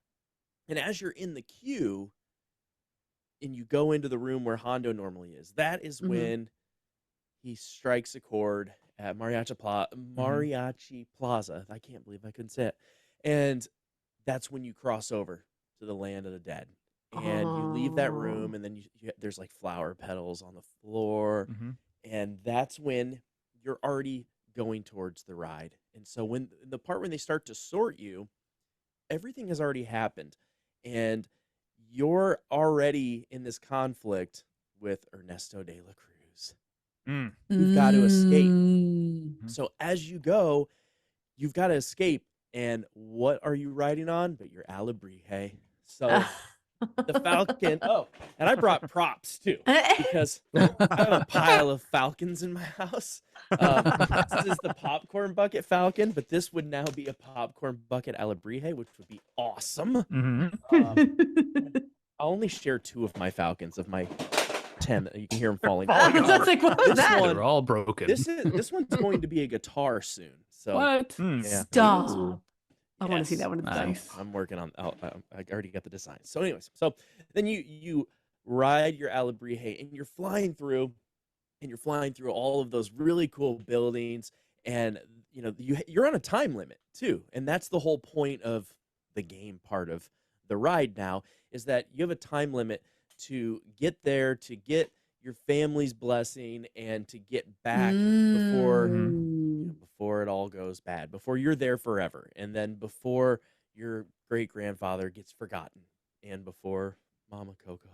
and as you're in the queue and you go into the room where Hondo normally is, that is when he strikes a chord at Mariachi Plaza. I can't believe I couldn't say it. And that's when you cross over to the land of the dead. And you leave that room, and then there's like flower petals on the floor. And that's when you're already going towards the ride. And so when the part when they start to sort you, everything has already happened. And you're already in this conflict with Ernesto de la Cruz. You've got to escape. So as you go, you've got to escape. And what are you riding on? But your Alabrije. So the Falcon. Oh, and I brought props too, because I have a pile of Falcons in my house. This is the popcorn bucket Falcon, but this would now be a popcorn bucket Alabrije, which would be awesome. I'll only share 2 of my Falcons of my 10. You can hear them falling. I was like, what was that? They're all broken. This one's going to be a guitar soon. So What? yeah. Stop. I want to see Yes. that one. Nice. I'm working on. I already got the design. So, anyways, so then you ride your Alabrije, and you're flying through, all of those really cool buildings, and you're on a time limit too, and that's the whole point of the game part of the ride now, is that you have a time limit to get there, to get your family's blessing, and to get back before it all goes bad, before you're there forever, and then before your great-grandfather gets forgotten, and before Mama Coco.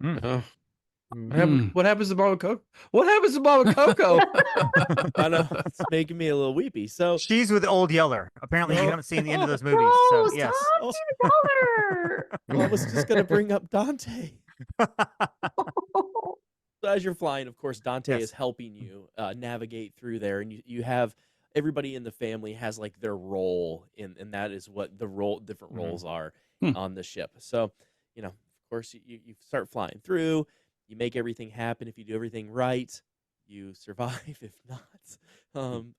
Oh, What happens to Mama Coco? What happens to Mama Coco? I know it's making me a little weepy. So she's with Old Yeller. Apparently, you haven't seen the end of those movies. No, So yes. stop, Yeller. I was just gonna bring up Dante. So as you're flying, of course, Dante is helping you navigate through there, and you have everybody in the family has like their role and that is what the different roles are on the ship. So, of course, you start flying through, you make everything happen. If you do everything right, you survive. If not,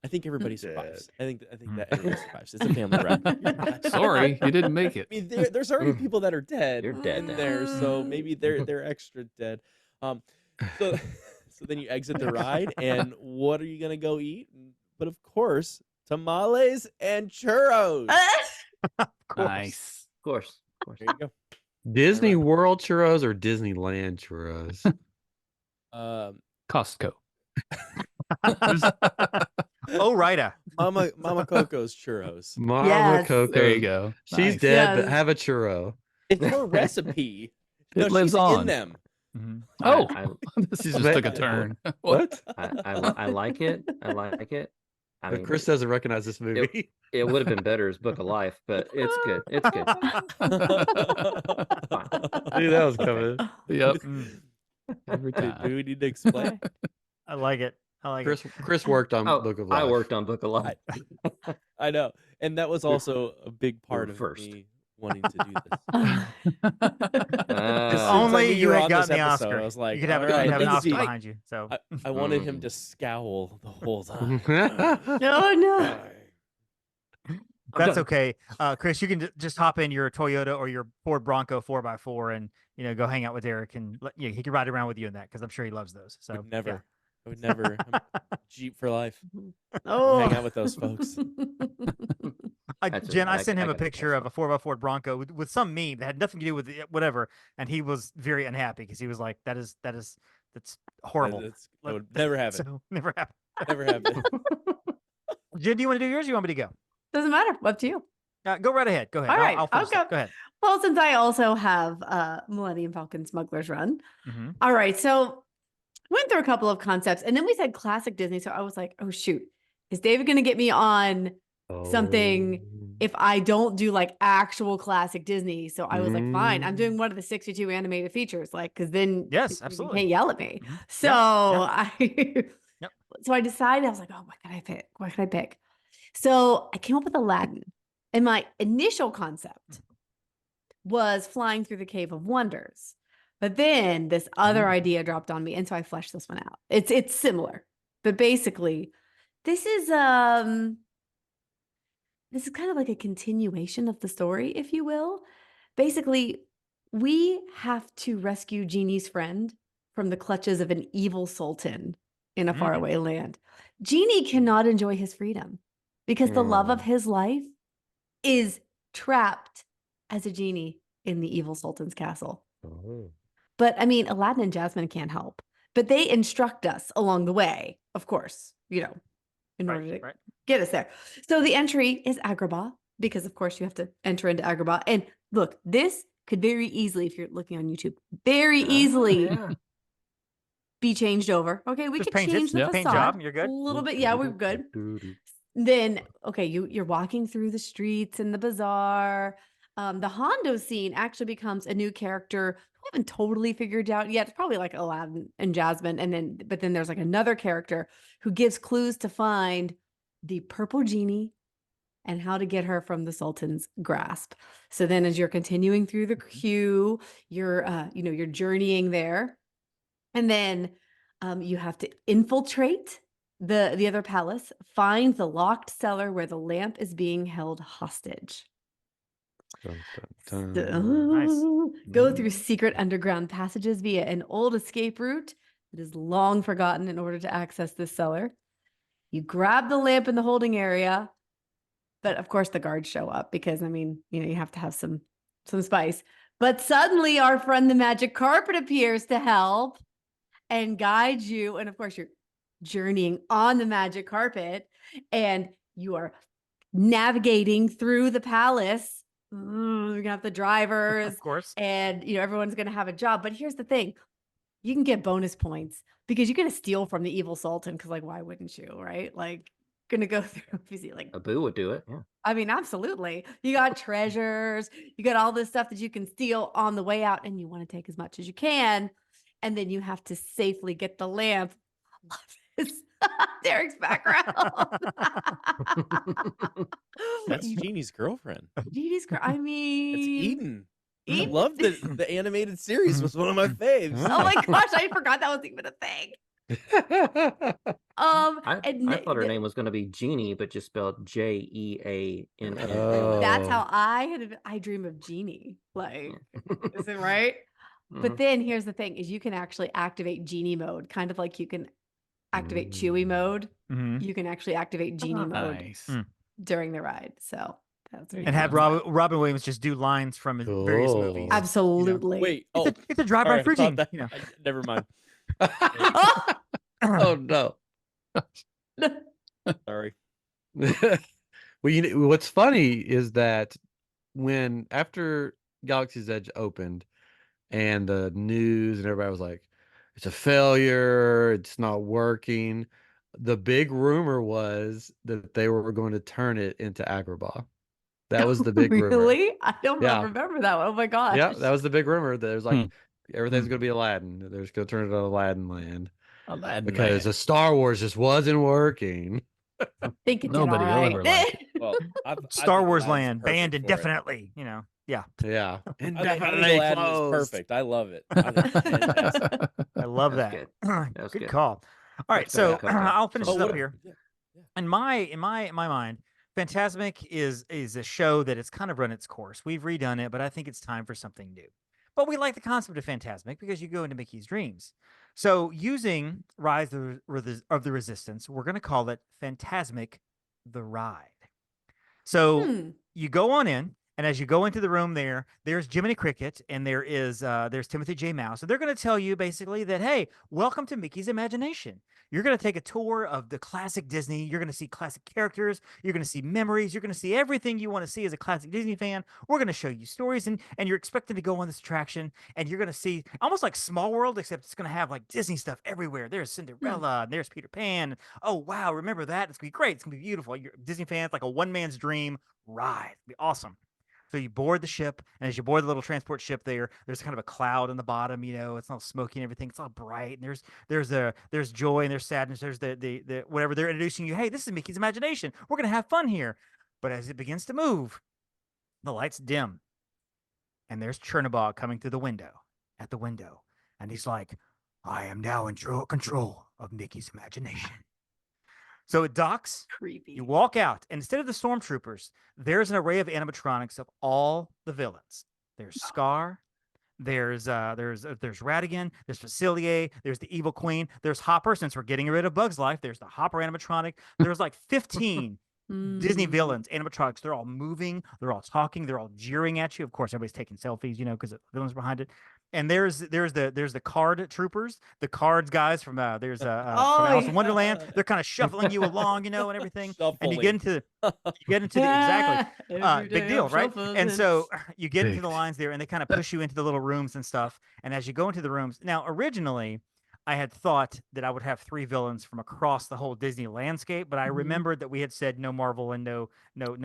I think everybody survives. I think that everybody survives. It's a family ride. Sorry, you didn't make it. I mean, there's already people that are dead. You're dead in now. there, so maybe they're extra dead. So then you exit the ride, and what are you gonna go eat? But of course, tamales and churros. Of course. Nice. Of course. There you go. Disney World churros or Disneyland churros? Costco. Oh, righta. Mama Coco's churros. Mama Yes. Coco. There you go. She's Nice. dead, but Yes. have a churro. It's her recipe. It lives she's on. in them. Mhm. Oh, I- this She's just ma- took a turn. What? I like it. I like it. I But mean, Chris doesn't recognize this movie. it would have been better as Book of Life, but it's good. It's good. Fine. I knew that was coming. Yep. Mm. Every Do time. we need to explain? I like it. I like it. Chris worked on Oh, Book of Life. I worked on Book of Life. I know, and that was also a big part of first. me wanting to do this. If Uh, only knew you were had on gotten this the episode, Oscar. I was like, you could have, all you right, could have an let's Oscar see. behind you. So I wanted him to scowl the whole time. No, no. that's okay. Chris, you can just hop in your Toyota or your Ford Bronco 4x4 and go hang out with Derek, and he can ride around with you in that because I'm sure he loves those. So Would never. yeah. I would never. I'm Jeep for life. Oh. Hang out with those folks. Jen, I I- sent him I a got the picture of a 4x4 Bronco with some meme that had nothing to do with whatever, and he was very unhappy because he was like, "That's horrible." That would never happen. So never happened. Never happen. Jen, do you want to do yours? Or you want me to go? Doesn't matter. Up to you. Go right ahead. Go ahead. All right, I'll finish I'll it. Go ahead. Well, since I also have Millennium Falcon Smuggler's Run. Mhm. All right. So went through a couple of concepts, and then we said classic Disney. So I was like, oh shoot, is David going to get me on something if I don't do like actual classic Disney? So I was like, fine, I'm doing one of the 62 animated features, like, because then Yes, you absolutely. can't yell at me. Mhm. So Yep. so I decided, I was like, oh, what can I pick? What can I pick? So I came up with Aladdin, and my initial concept was flying through the Cave of Wonders. But then this other idea dropped on me, and so I fleshed this one out. It's similar, but basically, this is kind of like a continuation of the story, if you will. Basically, we have to rescue Genie's friend from the clutches of an evil sultan in a faraway land. Genie cannot enjoy his freedom because the love of his life is trapped as a genie in the evil sultan's castle. But I mean, Aladdin and Jasmine can't help, but they instruct us along the way, of course, in order to get us there. So the entry is Agrabah, because of course you have to enter into Agrabah. And look, this could very easily, if you're looking on YouTube, very easily be changed over. Okay, we Just could paint change it. the Yeah. facade Paint job. You're good. a little bit. Yeah, we're good. Then, okay, you're walking through the streets and the bazaar. The Hondo scene actually becomes a new character who I haven't totally figured out yet. It's probably like Aladdin and Jasmine, but then there's like another character who gives clues to find the purple genie and how to get her from the Sultan's grasp. So then, as you're continuing through the queue, you're journeying there, and then you have to infiltrate the other palace, find the locked cellar where the lamp is being held hostage. Nice. Go through secret underground passages via an old escape route that is long forgotten in order to access this cellar. You grab the lamp in the holding area, but of course the guards show up because, you have to have some spice. But suddenly our friend the magic carpet appears to help and guide you. And of course you're journeying on the magic carpet and you are navigating through the palace. You're gonna have the drivers, Of course. and everyone's gonna have a job. But here's the thing: you can get bonus points because you're gonna steal from the evil sultan. Because like, why wouldn't you, right? Like, gonna go through. You see, like Abu would do it. Yeah. I mean, absolutely. You got treasures, you got all this stuff that you can steal on the way out, and you want to take as much as you can. And then you have to safely get the lamp. I love this. Derek's background. That's Jeannie's girlfriend. Jeannie's I mean, It's Eden. I Eden. love that the animated series was one of my faves. Oh my gosh, I forgot that was even a thing. I thought her name was going to be Jeannie, but just spelled Jeannie. That's how I dream of Genie. Like, is it right? But then here's the thing: is you can actually activate Genie mode, kind of like you can activate Chewie mode. You can actually activate Genie mode during the ride. So that's and have Robin Williams just do lines from his various movies. Absolutely. Wait, it's a drive-by freezing. Never mind. Oh no. Sorry. Well, what's funny is that after Galaxy's Edge opened and the news and everybody was like, it's a failure, it's not working, the big rumor was that they were going to turn it into Agrabah. That was the big rumor. Really? I don't remember that one. Oh my gosh. Yeah, that was the big rumor. There's like everything's going to be Aladdin. They're just going to turn it to Aladdin land. Because the Star Wars just wasn't working. I think it Nobody will ever like it. Well, Star Wars land banned indefinitely. Yeah. Yeah. Indefinitely Aladdin is perfect. I love it. I think it's fantastic. I love that. Good call. All right, so I'll finish it up here. Yeah. In my mind, Fantasmic is a show that has kind of run its course. We've redone it, but I think it's time for something new. But we like the concept of Fantasmic because you go into Mickey's dreams. So using Rise of the Resistance, we're going to call it Fantasmic the Ride. So you go on in, and as you go into the room there's Jiminy Cricket, and there's Timothy J. Mouse. So they're going to tell you basically that, hey, welcome to Mickey's Imagination. You're going to take a tour of the classic Disney. You're going to see classic characters. You're going to see memories. You're going to see everything you want to see as a classic Disney fan. We're going to show you stories, and you're expected to go on this attraction, and you're going to see almost like Small World, except it's going to have like Disney stuff everywhere. There's Cinderella, and there's Peter Pan. Oh, wow, remember that? It's going to be great. It's going to be beautiful. You're Disney fans, like a one-man's dream ride. It'll be awesome. So you board the ship, and as you board the little transport ship there's kind of a cloud on the bottom, it's all smoky and everything. It's all bright, and there's joy and there's sadness. There's the whatever they're introducing you. Hey, this is Mickey's Imagination. We're gonna have fun here. But as it begins to move, the lights dim, and there's Chernabog coming through at the window, and he's like, I am now in control of Mickey's Imagination. So it docks. Creepy. You walk out, and instead of the stormtroopers, there's an array of animatronics of all the villains. There's Scar, there's Ratigan, there's Facilier, there's the Evil Queen, there's Hopper. Since we're getting rid of Bug's Life, there's the Hopper animatronic. There's like 15 Disney villains, animatronics. They're all moving, they're all talking, they're all jeering at you. Of course, everybody's taking selfies, because the villains behind it. And there's the card troopers, the cards guys from from Alice in Wonderland. They're kind of shuffling you along, and everything. And you get into the big deal, right? And so you get into the lines there, and they kind of push you into the little rooms and stuff. And as you go into the rooms, now originally I had thought that I would have 3 villains from across the whole Disney landscape, but I remembered that we had said no Marvel and no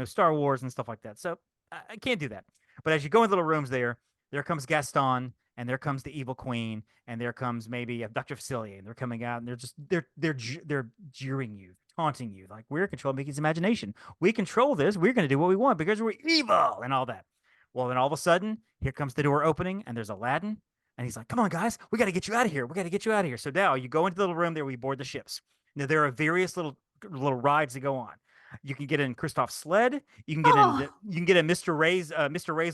Star Wars and stuff like that. So I can't do that. But as you go into the little rooms there comes Gaston. And there comes the Evil Queen, and there comes maybe Dr. Facilier, and they're coming out, and they're jeering you, taunting you, like, we're controlling Mickey's Imagination. We control this. We're going to do what we want because we're evil and all that. Well, then all of a sudden, here comes the door opening, and there's Aladdin, and he's like, come on, guys, we got to get you out of here. We got to get you out of here. So now you go into the little room there, we board the ships. Now there are various little rides that go on. You can get in Kristoff's sled. You can get in Mr. Ray's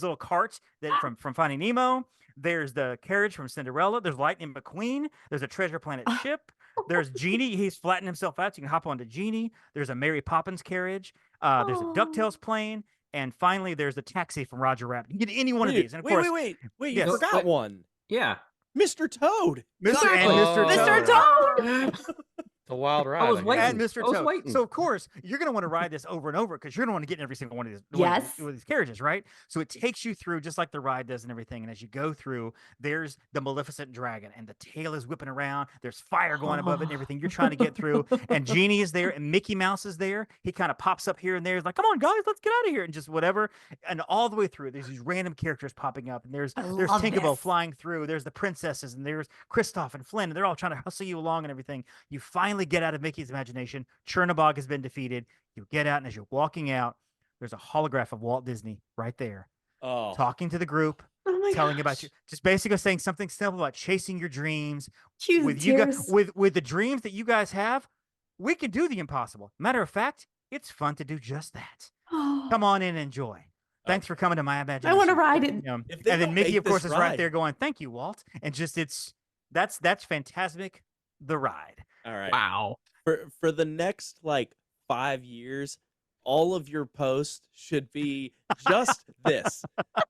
little cart from Finding Nemo. There's the carriage from Cinderella. There's Lightning McQueen. There's a Treasure Planet ship. There's Genie. He's flattened himself out, so you can hop onto Genie. There's a Mary Poppins carriage. There's a DuckTales plane. And finally, there's the taxi from Roger Rabbit. You can get any one of these. And of course, wait. You forgot one. Yeah. Mr. Toad. Mr. Toad. a wild ride. I was guess. waiting. And Mr. I was Toad. waiting. So of course you're gonna want to ride this over and over because you're gonna want to get in every single one of these Yes. one of these carriages, right? So it takes you through just like the ride does and everything. And as you go through, there's the Maleficent dragon, and the tail is whipping around. There's fire going above it and everything. You're trying to get through, and Genie is there, and Mickey Mouse is there. He kind of pops up here and there. He's like, "Come on, guys, let's get out of here," and just whatever. And all the way through, there's these random characters popping up, and there's love Tinkerbell this. flying through. There's the princesses, and there's Kristoff and Flynn, and they're all trying to hustle you along and everything. You finally get out of Mickey's imagination. Chernabog has been defeated. You get out, and as you're walking out, there's a holograph of Walt Disney right there, Oh, talking to the group, Oh my telling about gosh. you, just basically saying something simple about chasing your dreams. Cue the With you guys, tears. with the dreams that you guys have, we can do the impossible. Matter of fact, it's fun to do just that. Come on in and enjoy. Thanks for coming to my imagination. I want to ride it. If they And then don't Mickey, make of course, this is right ride- there going, "Thank you, Walt." And just that's Fantasmic, the ride. All right. Wow. For the next like 5 years, all of your posts should be just this.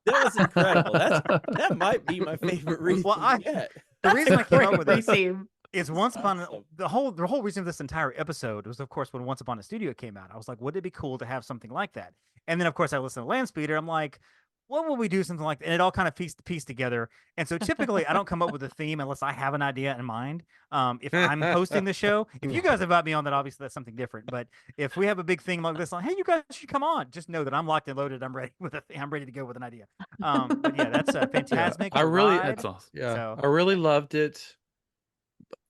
That was incredible. That might be my favorite reason yet. The reason I came up with this Retheme. is Once Upon Awesome. the whole reason of this entire episode was, of course, when Once Upon a Studio came out. I was like, wouldn't it be cool to have something like that? And then, of course, I listened to Landspeeder. I'm like, when will we do something like that? And it all kind of pieced together. And so typically I don't come up with a theme unless I have an idea in mind. If I'm hosting the show, if you guys invite me on, that obviously that's something different. But if we have a big thing like this, like, hey, you guys should come on, just know that I'm locked and loaded. I'm ready I'm ready to go with an idea. But yeah, that's Fantasmic. I really- ride. That's awesome. Yeah, So- I really loved it.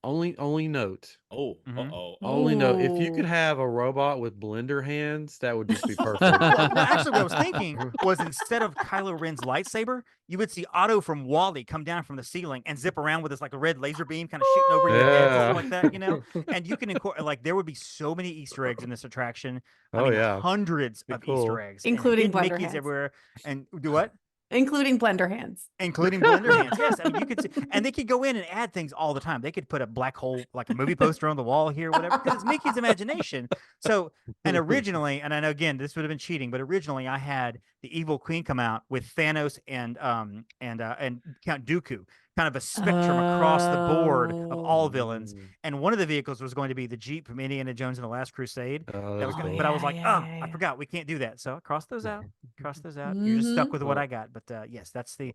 Only note. Oh, Mhm. uh-oh. Only note. If you Ooh. could have a robot with blender hands, that would just be perfect. Well, actually, what I was thinking was instead of Kylo Ren's lightsaber, you would see Otto from Wall-E come down from the ceiling and zip around with this like a red laser beam kind of shooting over your head, Yeah. something like that, you know? And you can incorporate, like, there would be so many Easter eggs in this attraction. I Oh, mean, yeah. hundreds Be of cool. Easter eggs, and Including hidden blender Mickeys hands. everywhere. And do what? Including blender hands. Including blender hands. Yes, I mean, you could see, and they could go in and add things all the time. They could put a black hole, like a movie poster on the wall here, whatever, because it's Mickey's imagination. So, and originally, and I know again this would have been cheating, but originally I had the Evil Queen come out with Thanos and Count Dooku, kind of a spectrum across the board of all villains. And one of the vehicles was going to be the Jeep from Indiana Jones and the Last Crusade. Oh, That was that's gonna, cool. but I was yeah, like, yeah, oh, yeah, I yeah. forgot we can't do that. So I crossed those out. Cross those out. You're just stuck with what I got. But yes, that's the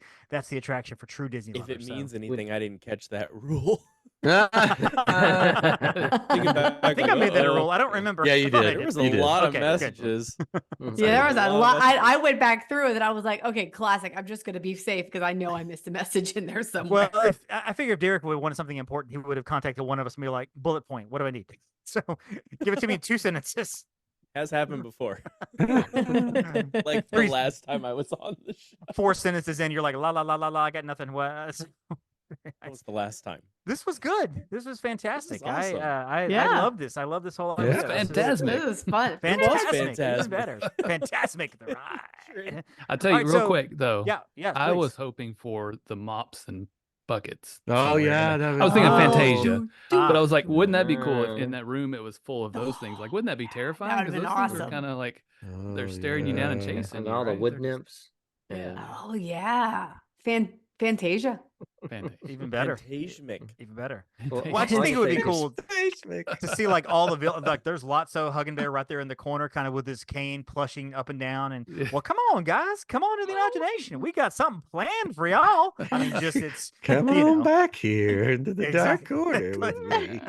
attraction for true Disney If lovers. it so. means anything, I didn't catch that rule. I think I made that a rule. I don't remember. Yeah, you I thought did. I There was You a did. lot of Okay, good. messages. Yeah, there was a Lot of lot. messages. I went back through it and I was like, okay, classic. I'm just going to be safe because I know I missed a message in there somewhere. Well, I figure if Derek would have wanted something important, he would have contacted one of us and be like, bullet point, what do I need? So give it to me in 2 sentences. Has happened before. Like the Three- last time I was on the show. 4 sentences in, you're like, la, la, la, la, la, I got nothing. What? That was the last time. This was good. This was fantastic. awesome. I Yeah. love this. I love this whole Yeah. idea. It's This is fantastic. This is fun. Fantastic. Even fantastic. better. Fantastic. The ride. I'll tell you Alright, real so- quick though. Yeah. Yeah. I please. was hoping for the mops and buckets. Oh somewhere in yeah, there. that I was thinking Oh. Fantasia, but I was like, wouldn't that be cool if Mm. in that room it was full of those things? Like, wouldn't that be terrifying? would've 'Cause been those things are awesome. kind of like they're Oh, staring you down and yeah. chasing And you, all the right? wood They're just- nymphs. And Oh, yeah. Fantasia. Fantasia. Even better. Fantasmic. Even better. Well, Well, I just think it would be cool Fantastic. to see like all the villains. Like there's Lotso hugging bear right there in the corner, kind of with his cane plushing up and down. And Yeah. well, come on, guys, come on to the imagination. We got something planned for y'all. I mean, just it's Come you on know. back here into the dark Exactly. corner with me.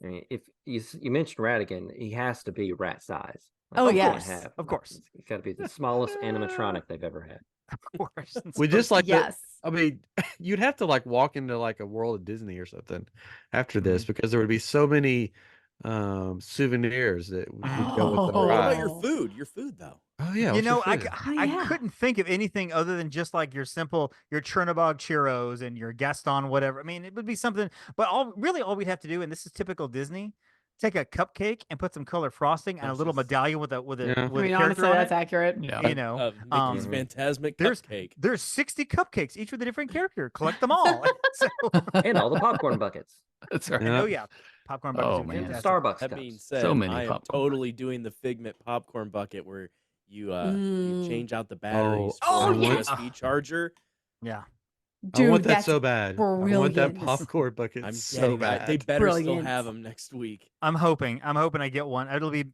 I mean, if you mentioned Ratigan, he has to be rat size. Oh, He can't yes. have- Of course. He's got to be the smallest animatronic they've ever had. of course. And We so- just like the, Yes. I mean, you'd have to like walk into like a World of Disney or something after this because there would be so many souvenirs that would go with the Oh. What about ride. your food? Your food, though. Oh yeah, you what's your know, I, food? Oh, I yeah. couldn't think of anything other than just like your Chernabog churros and your Gaston whatever. I mean, it would be something, but all we'd have to do, and this is typical Disney, take a cupcake and put some color frosting and a little That's just- medallion with a Yeah. I with mean, a character honestly, on that's it. accurate. Yeah. You know, Mickey's Fantasmic there's- cupcake. there's 60 cupcakes, each with a different character. Collect them all. So, And all the popcorn buckets. That's right. Yeah. oh yeah, popcorn buckets. Oh, are man. fantastic. Starbucks That cups. being said, So many I am popcorn totally doing the Figment popcorn bucket where you Mm. change out the batteries Oh, for the yeah. USB charger. Yeah. Dude, I want that that's so bad. I want that brilliant. popcorn bucket I'm so getting that. bad. They better still Brilliant. have them next week. I'm hoping I get one. It'll be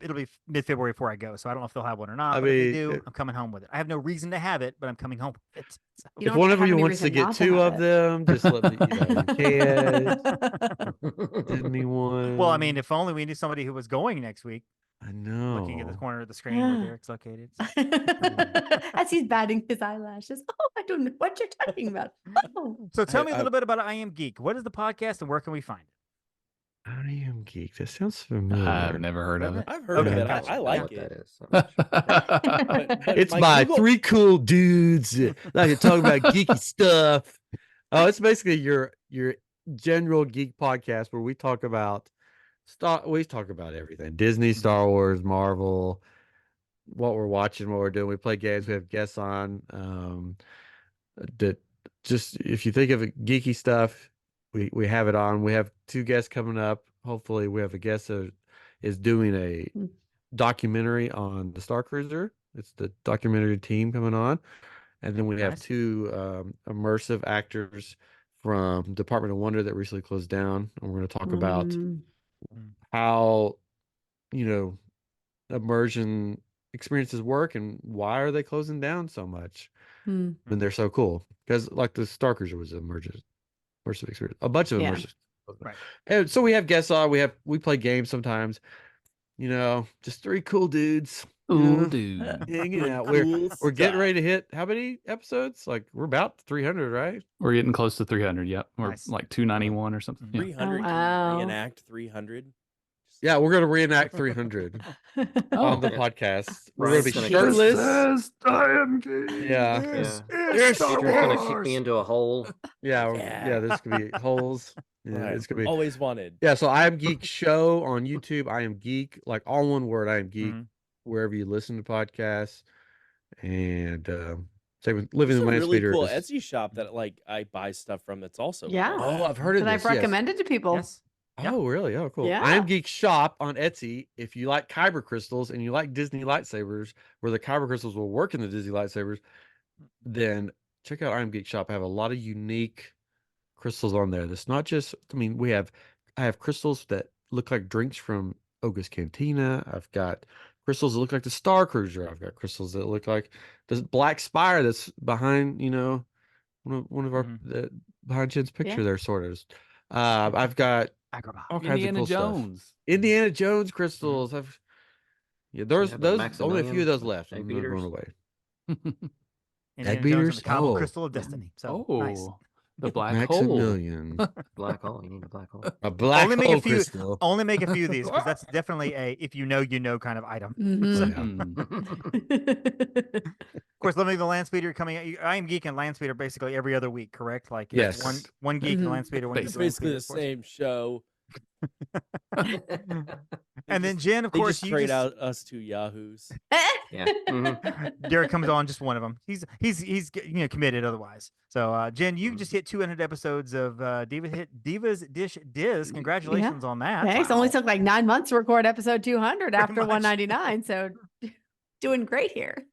mid-February before I go, so I don't know if they'll have one or not. I But if they mean, do, I'm coming home with it. I have no reason to have it, but I'm coming home with it. So. You if don't one of have you any wants to reason get not 2 have of it. them, just let me. You can. Disney one. Well, I mean, if only we knew somebody who was going next week. I know. Looking at the corner of the screen where Derek's located. As he's batting his eyelashes. Oh, I don't know what you're talking about. Oh. So tell me a little bit about IAmGeek. What is the podcast and where can we find it? IAmGeek. That sounds familiar. I've never heard of it. I've heard of Okay, it. gotcha. I I like what it. that is. So much. But It's my by Google- 3 cool dudes that like to talk about geeky stuff. Oh, it's basically your general geek podcast where we talk about everything. Disney, Star Wars, Marvel, what we're watching, what we're doing. We play games, we have guests on. That just if you think of it, geeky stuff, we have it on. We have 2 guests coming up. Hopefully we have a guest that is doing a documentary on the Star Cruiser. It's the documentary team coming on. And then we have Nice. 2 immersive actors from Department of Wonder that recently closed down. And we're going to talk about how, immersion experiences work and why are they closing down so much when they're so cool. Because like the Star Cruiser was an immersive experience. A bunch of Yeah. immersive. Right. And so we have guests on. We play games sometimes. Just 3 cool dudes. Ooh, dude. Hanging out. Cool We're getting stuff. ready to hit how many episodes? Like we're about 300, right? We're getting close to 300. Yep. We're Nice. like 291 or something. Yeah. 300 wow. reenact 300. Yeah, we're gonna reenact 300 on the Yeah. podcast. We're Ryan's gonna be gonna kick- shirtless. Yeah. This Yeah. is Star Adrian's gonna kick Wars. me into a hole. Yeah, Yeah. there's gonna be holes. Yeah, Right. it's gonna be Always wanted. yeah. So IAmGeek show on YouTube. IAmGeek, like all one word. IAmGeek, wherever you listen to podcasts, and same with Living There's in a really Landspeeder. cool is- Etsy shop that I buy stuff from. That's also Yeah. cool. Oh, I've heard of that this. I've yes. recommended to people. Yes. Yeah. Oh, really? Oh, cool. Yeah. IAmGeek shop on Etsy. If you like kyber crystals and you like Disney lightsabers, where the kyber crystals will work in the Disney lightsabers, then check out IAmGeek shop. I have a lot of unique crystals on there. That's not just. I mean, I have crystals that look like drinks from Oga's Cantina. I've got crystals that look like the Star Cruiser. I've got crystals that look like the Black Spire that's behind. One of our behind Jen's picture there, sort of. I've got Agrabah. all kinds Indiana of cool Jones. stuff. Indiana Jones crystals. Those Yeah, the those only a few of those Maximilian left. egg I'm not going beaters. away. Indiana Egg Jones and beaters? the Cobble Oh. Crystal of Destiny. So Oh, nice. the black hole. Maximilian, Black hole. You need a black hole. a black Only make a hole few- crystal. Only make a few of these because that's definitely a if you know kind of item. Mhm. Mm. Of course, Living the Landspeeder coming out. IAmGeek and Landspeeder basically every other week, correct? Like it's Yes. one geek and Mhm. Landspeeder, one It's geek basically the Landspeeder, of course. same show. And then Jen, of They course, just you trade just, out us 2 yahoos. Yeah. Mhm. Derek comes on, just one of them. He's committed otherwise. So Jen, you just hit 200 episodes of Divas Dish Diz. Congratulations on that. Thanks. Only took like 9 months to record episode 200 after much. 199. So doing great here.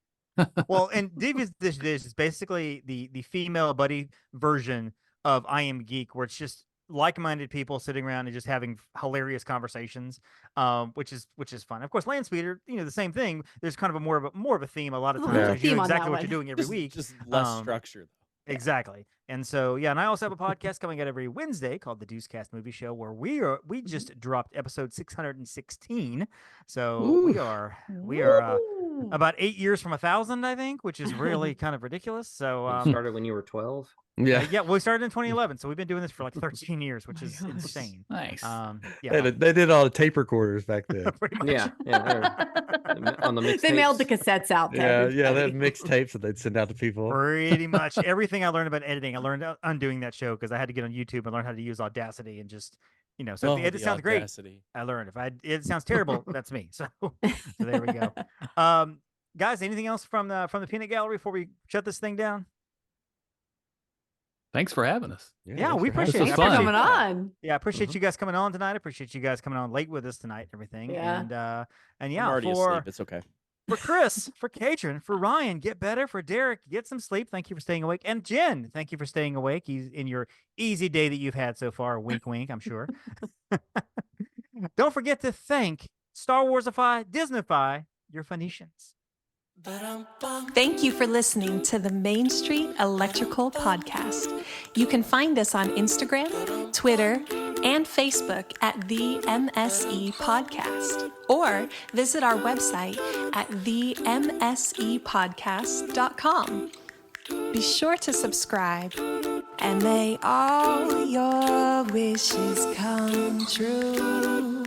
Well, and Divas Dish Dish is basically the female buddy version of IAmGeek, where it's just like-minded people sitting around and just having hilarious conversations, which is fun. Of course, Landspeeder, the same thing. There's kind of more of a theme a lot of Oh, times. there's a 'Cause you theme know on that exactly what one. you're doing every Just, week. just less Um, structure. Exactly. And so, and I also have a podcast coming out every Wednesday called the Deucecast Movie Show, where we just dropped episode 616. So we are Woo. about 8 years from 1,000, I think, which is really kind of ridiculous. So You started when you were 12. Yeah. yeah, we started in 2011, so we've been doing this for like 13 years, which is gosh. insane. Nice. They did all the tape recorders back then. pretty much. Yeah. Yeah. On the mixtapes. They mailed the cassettes out. To Yeah, they had everybody. mixtapes that they'd send out to people. Pretty much everything I learned about editing, I learned undoing that show because I had to get on YouTube and learn how to use Audacity and just, so if the edit sounds great, Audacity. I learned. If it sounds terrible, that's me. So there we go. Guys, anything else from the peanut gallery before we shut this thing down? Thanks for having us. Yeah, thanks we for having appreciate us. Thanks was for fun. coming on. Yeah, I appreciate you guys coming on tonight. I appreciate you guys coming on late with us tonight and everything. Yeah. And I'm yeah, already for asleep. It's okay. For Chris, for Catron, for Ryan, get better. For Derek, get some sleep. Thank you for staying awake. And Jen, thank you for staying awake. He's in your easy day that you've had so far. Wink, wink, I'm sure. Don't forget to thank Star Warsify, Disneyfy, your Phoenicians. Thank you for listening to the Main Street Electrical Podcast. You can find us on Instagram, Twitter, and Facebook at the MSE Podcast, or visit our website at themsepodcast.com. Be sure to subscribe, and may all your wishes come true.